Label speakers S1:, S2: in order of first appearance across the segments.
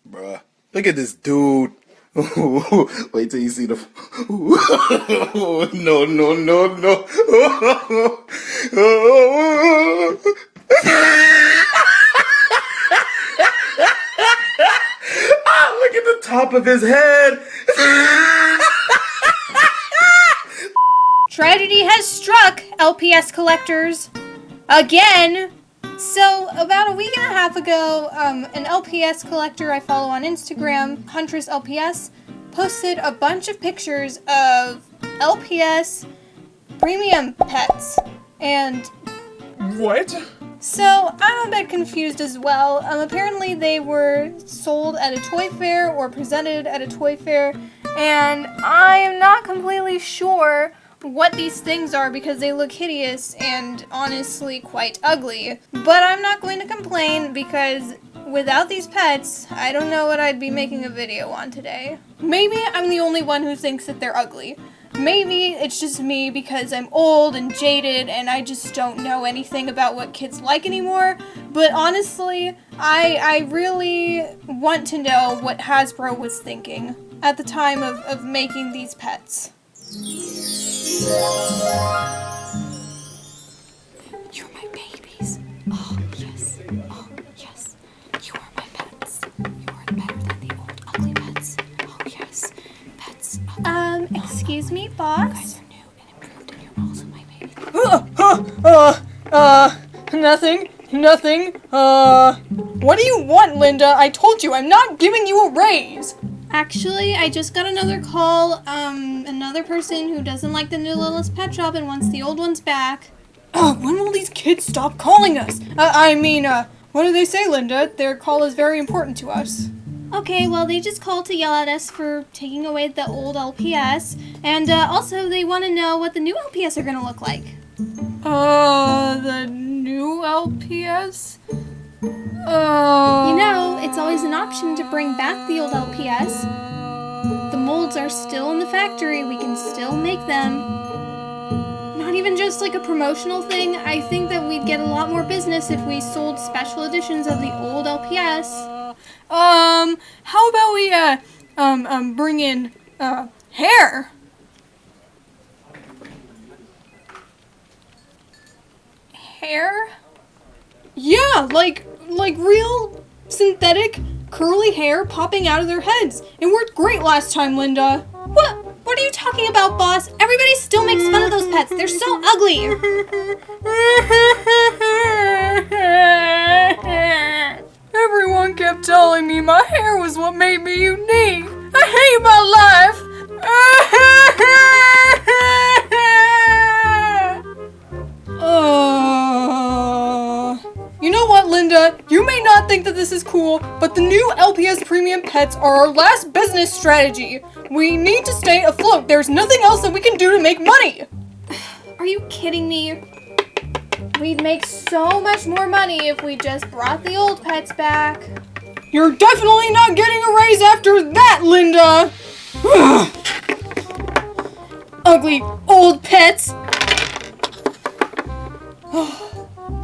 S1: Bruh, look at this dude. Wait till you see the. No, no, no, no. Look at the top of his head.
S2: Tragedy has struck, LPS collectors. Again. So, about a week and a half ago, an LPS collector I follow on Instagram, Huntress LPS, posted a bunch of pictures of LPS premium pets. And...
S3: What?
S2: So, I'm a bit confused as well. Apparently they were sold at a toy fair or presented at a toy fair, and I am not completely sure what these things are because they look hideous and honestly quite ugly. But I'm not going to complain because without these pets, I don't know what I'd be making a video on today. Maybe I'm the only one who thinks that they're ugly. Maybe it's just me because I'm old and jaded and I just don't know anything about what kids like anymore. But honestly, I really want to know what Hasbro was thinking at the time of making these pets.
S4: You're my babies. Oh, yes. Oh, yes. You are my pets. You are better than the old ugly pets. Oh, yes. Pets.
S2: Excuse me,
S4: You
S2: boss?
S4: guys are new and improved and you're also my baby.
S3: Nothing. What do you want, Linda? I told you, I'm not giving you a raise.
S2: Actually, I just got another call, another person who doesn't like the new Littlest Pet Shop and wants the old ones back.
S3: When will these kids stop calling us? What do they say, Linda? Their call is very important to us.
S2: Okay, well, they just called to yell at us for taking away the old LPS, and also they want to know what the new LPS are going to look like.
S3: The new LPS?
S2: You know, it's always an option to bring back the old LPS. The molds are still in the factory, we can still make them. Not even just like a promotional thing, I think that we'd get a lot more business if we sold special editions of the old LPS.
S3: How about we, bring in, hair?
S2: Hair?
S3: Yeah, like real synthetic curly hair popping out of their heads. It worked great last time, Linda.
S2: What are you talking about, boss? Everybody still makes fun of those pets. They're so ugly.
S3: Everyone kept telling me my hair was what made me unique. I hate my life. You know what, Linda? You may not think that this is cool, but the new LPS premium pets are our last business strategy. We need to stay afloat. There's nothing else that we can do to make money.
S2: Are you kidding me? We'd make so much more money if we just brought the old pets back.
S3: You're definitely not getting a raise after that, Linda! Ugly old pets!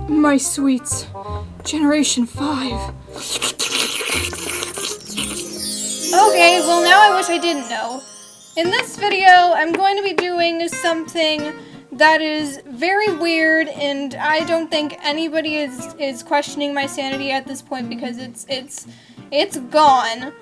S3: My sweets. Generation 5.
S2: Okay, well now I wish I didn't know. In this video, I'm going to be doing something that is very weird, and I don't think anybody is questioning my sanity at this point because it's gone.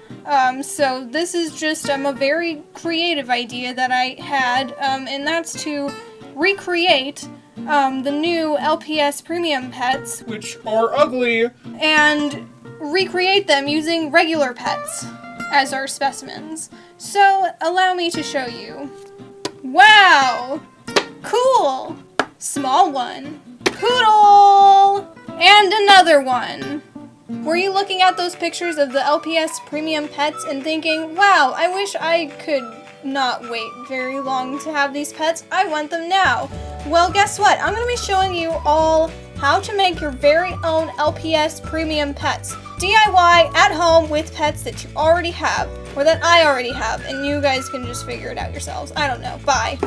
S2: So this is just a very creative idea that I had, and that's to recreate the new LPS premium pets,
S3: Which are ugly.
S2: and recreate them using regular pets as our specimens. So allow me to show you. Wow! Cool! Small one. Poodle! And another one. Were you looking at those pictures of the LPS premium pets and thinking, wow, I wish I could not wait very long to have these pets. I want them now. Well, guess what? I'm going to be showing you all how to make your very own LPS premium pets. DIY at home with pets that you already have, or that I already have, and you guys can just figure it out yourselves. I don't know. Bye.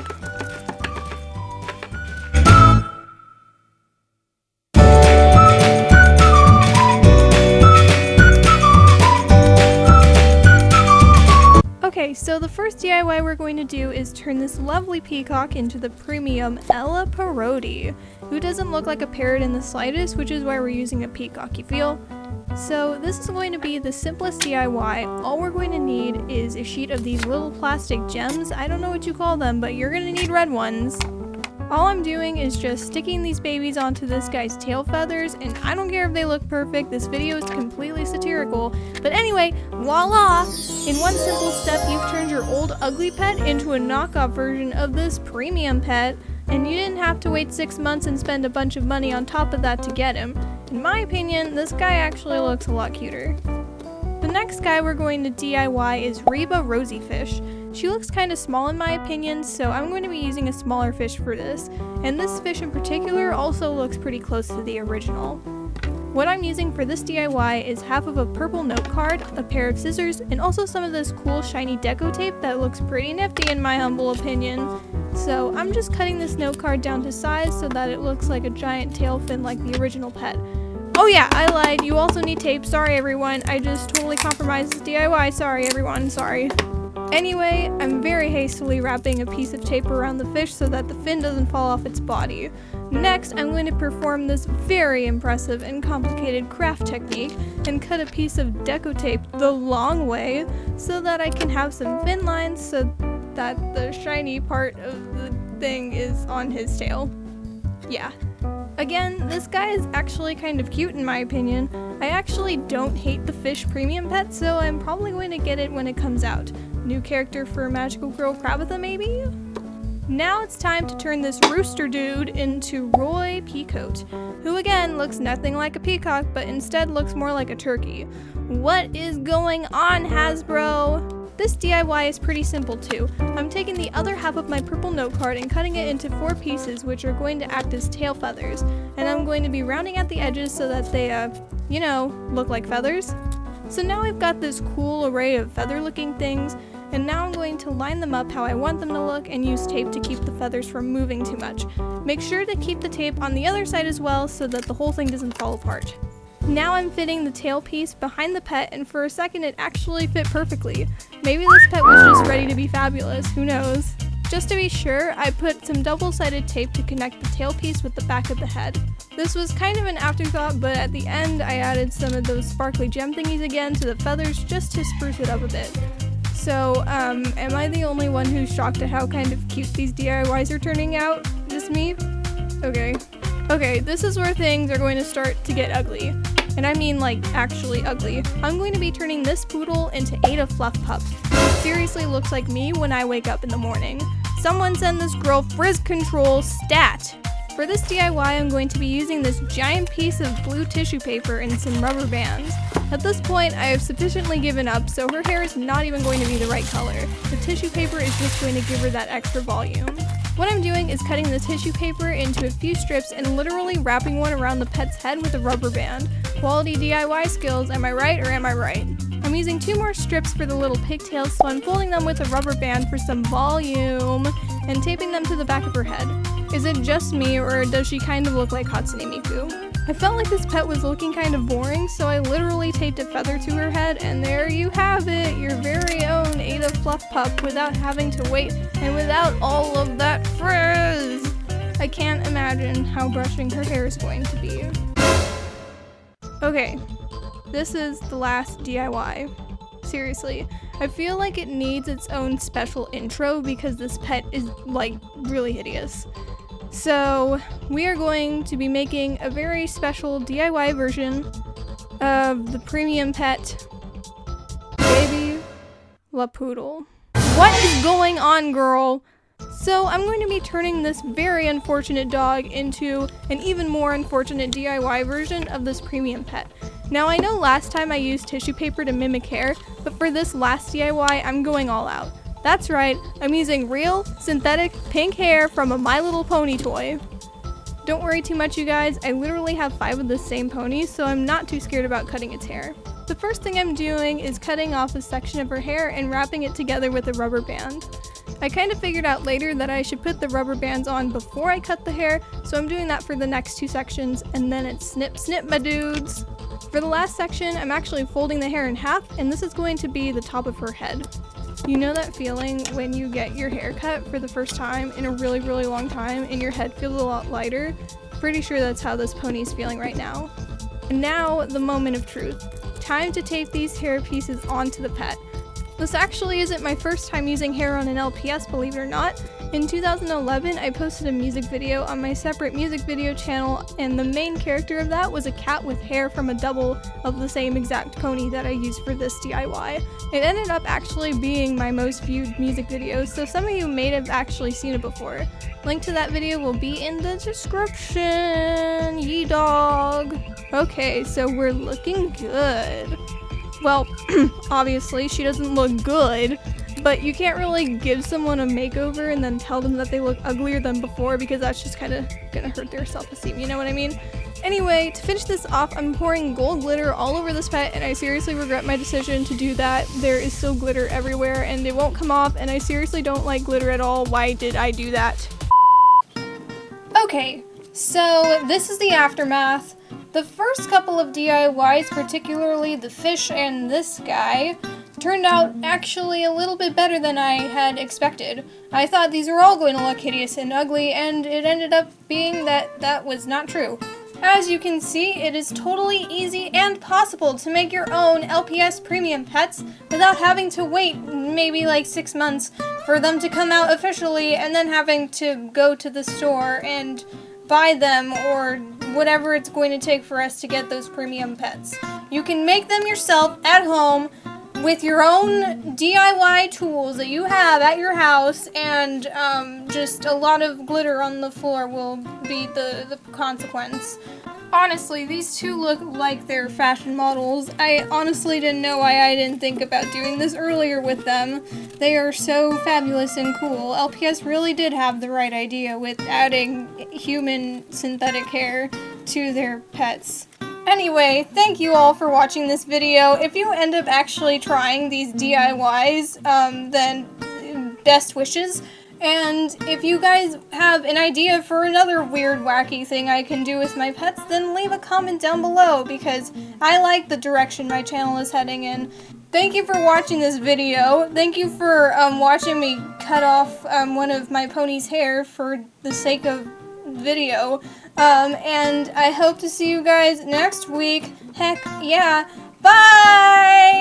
S2: Okay, so the first DIY we're going to do is turn this lovely peacock into the premium Ella Parodi, who doesn't look like a parrot in the slightest, which is why we're using a peacock, you feel? So this is going to be the simplest DIY. All we're going to need is a sheet of these little plastic gems. I don't know what you call them, but you're going to need red ones. All I'm doing is just sticking these babies onto this guy's tail feathers, and I don't care if they look perfect, this video is completely satirical. But anyway, voila! In one simple step, you've turned your old ugly pet into a knockoff version of this premium pet, and you didn't have to wait 6 months and spend a bunch of money on top of that to get him. In my opinion, this guy actually looks a lot cuter. The next guy we're going to DIY is Reba Rosie Fish. She looks kind of small in my opinion, so I'm going to be using a smaller fish for this, and this fish in particular also looks pretty close to the original. What I'm using for this DIY is half of a purple note card, a pair of scissors, and also some of this cool shiny deco tape that looks pretty nifty in my humble opinion. So I'm just cutting this note card down to size so that it looks like a giant tail fin like the original pet. Oh yeah, I lied, you also need tape, sorry everyone, I just totally compromised this DIY, sorry everyone, sorry. Anyway, I'm very hastily wrapping a piece of tape around the fish so that the fin doesn't fall off its body. Next, I'm going to perform this very impressive and complicated craft technique and cut a piece of deco tape the long way so that I can have some fin lines so that the shiny part of the thing is on his tail. Yeah. Again, this guy is actually kind of cute in my opinion. I actually don't hate the fish premium pet, so I'm probably going to get it when it comes out. New character for Magical Girl Krabatha, maybe? Now it's time to turn this rooster dude into Roy Peacoat, who again looks nothing like a peacock, but instead looks more like a turkey. What is going on, Hasbro? This DIY is pretty simple too. I'm taking the other half of my purple note card and cutting it into 4 pieces which are going to act as tail feathers, and I'm going to be rounding out the edges so that they, look like feathers. So now I've got this cool array of feather looking things, and now I'm going to line them up how I want them to look and use tape to keep the feathers from moving too much. Make sure to keep the tape on the other side as well so that the whole thing doesn't fall apart. Now I'm fitting the tail piece behind the pet, and for a second it actually fit perfectly. Maybe this pet was just ready to be fabulous, who knows? Just to be sure, I put some double-sided tape to connect the tail piece with the back of the head. This was kind of an afterthought, but at the end I added some of those sparkly gem thingies again to the feathers just to spruce it up a bit. So, am I the only one who's shocked at how kind of cute these DIYs are turning out? Just me? Okay. Okay, this is where things are going to start to get ugly. And I mean like actually ugly. I'm going to be turning this poodle into Ada Fluff Pup. It seriously looks like me when I wake up in the morning. Someone send this girl frizz control stat! For this DIY, I'm going to be using this giant piece of blue tissue paper and some rubber bands. At this point, I have sufficiently given up, so her hair is not even going to be the right color. The tissue paper is just going to give her that extra volume. What I'm doing is cutting the tissue paper into a few strips and literally wrapping one around the pet's head with a rubber band. Quality DIY skills, am I right or am I right? I'm using 2 more strips for the little pigtails, so I'm folding them with a rubber band for some volume and taping them to the back of her head. Is it just me, or does she kind of look like Hatsune Miku? I felt like this pet was looking kind of boring, so I literally taped a feather to her head, and there you have it, your very own Ada Fluff Pup without having to wait and without all of that frizz! I can't imagine how brushing her hair is going to be. Okay, this is the last DIY. Seriously, I feel like it needs its own special intro because this pet is, like, really hideous. So, we are going to be making a very special DIY version of the premium pet, Baby La Poodle. What is going on, girl? So, I'm going to be turning this very unfortunate dog into an even more unfortunate DIY version of this premium pet. Now, I know last time I used tissue paper to mimic hair, but for this last DIY, I'm going all out. That's right, I'm using real, synthetic, pink hair from a My Little Pony toy. Don't worry too much, you guys, I literally have 5 of the same ponies, so I'm not too scared about cutting its hair. The first thing I'm doing is cutting off a section of her hair and wrapping it together with a rubber band. I kind of figured out later that I should put the rubber bands on before I cut the hair, so I'm doing that for the next 2 sections, and then it's snip snip my dudes! For the last section, I'm actually folding the hair in half, and this is going to be the top of her head. You know that feeling when you get your hair cut for the first time in a really, really long time and your head feels a lot lighter? Pretty sure that's how this pony is feeling right now. And now, the moment of truth. Time to tape these hair pieces onto the pet. This actually isn't my first time using hair on an LPS, believe it or not. In 2011, I posted a music video on my separate music video channel, and the main character of that was a cat with hair from a double of the same exact pony that I used for this DIY. It ended up actually being my most viewed music video, so some of you may have actually seen it before. Link to that video will be in the description, ye dog. Okay, so we're looking good. Well, obviously she doesn't look good, but you can't really give someone a makeover and then tell them that they look uglier than before because that's just kind of gonna hurt their self-esteem, you know what I mean? Anyway, to finish this off, I'm pouring gold glitter all over this pet, and I seriously regret my decision to do that. There is still glitter everywhere and it won't come off, and I seriously don't like glitter at all. Why did I do that? Okay, so this is the aftermath. The first couple of DIYs, particularly the fish and this guy, turned out actually a little bit better than I had expected. I thought these were all going to look hideous and ugly, and it ended up being that that was not true. As you can see, it is totally easy and possible to make your own LPS premium pets without having to wait maybe like 6 months for them to come out officially and then having to go to the store and buy them or whatever it's going to take for us to get those premium pets. You can make them yourself at home with your own DIY tools that you have at your house, and just a lot of glitter on the floor will be the consequence. Honestly, these two look like they're fashion models. I honestly didn't know why I didn't think about doing this earlier with them. They are so fabulous and cool. LPS really did have the right idea with adding human synthetic hair to their pets. Anyway, thank you all for watching this video. If you end up actually trying these DIYs, then best wishes. And if you guys have an idea for another weird, wacky thing I can do with my pets, then leave a comment down below, because I like the direction my channel is heading in. Thank you for watching this video. Thank you for watching me cut off one of my pony's hair for the sake of video. And I hope to see you guys next week. Heck yeah. Bye!